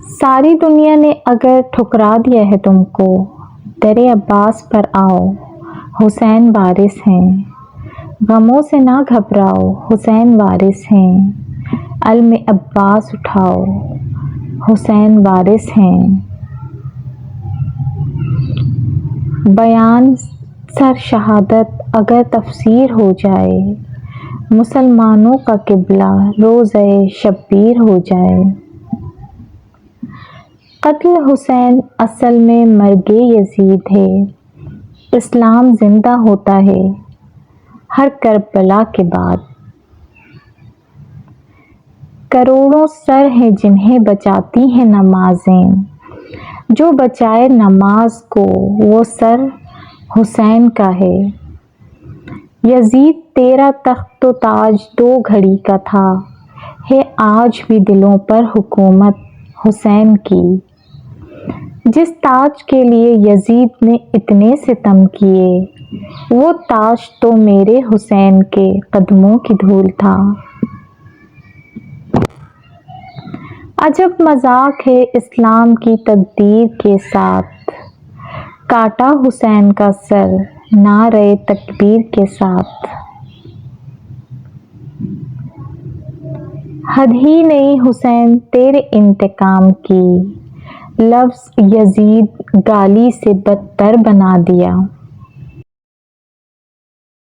ساری دنیا نے اگر ٹھکرا دیا ہے تم کو، در عباس پر آؤ، حسین وارث ہیں۔ غموں سے نہ گھبراؤ، حسین وارث ہیں۔ علم عباس اٹھاؤ، حسین وارث ہیں۔ بیان سر شہادت اگر تفسیر ہو جائے، مسلمانوں کا قبلہ روضہ شبیر ہو جائے۔ قتل حسین اصل میں مرگ یزید ہے، اسلام زندہ ہوتا ہے ہر کربلا کے بعد۔ کروڑوں سر ہیں جنہیں بچاتی ہیں نمازیں، جو بچائے نماز کو وہ سر حسین کا ہے۔ یزید تیرا تخت و تاج دو گھڑی کا تھا، ہے آج بھی دلوں پر حکومت حسین کی۔ جس تاج کے لیے یزید نے اتنے ستم کیے، وہ تاج تو میرے حسین کے قدموں کی دھول تھا۔ عجب مذاق ہے اسلام کی تقدیر کے ساتھ، کاٹا حسین کا سر نعرہ تکبیر کے ساتھ۔ حد ہی نہیں حسین تیرے انتقام کی، لفظ یزید گالی سے بدتر بنا دیا۔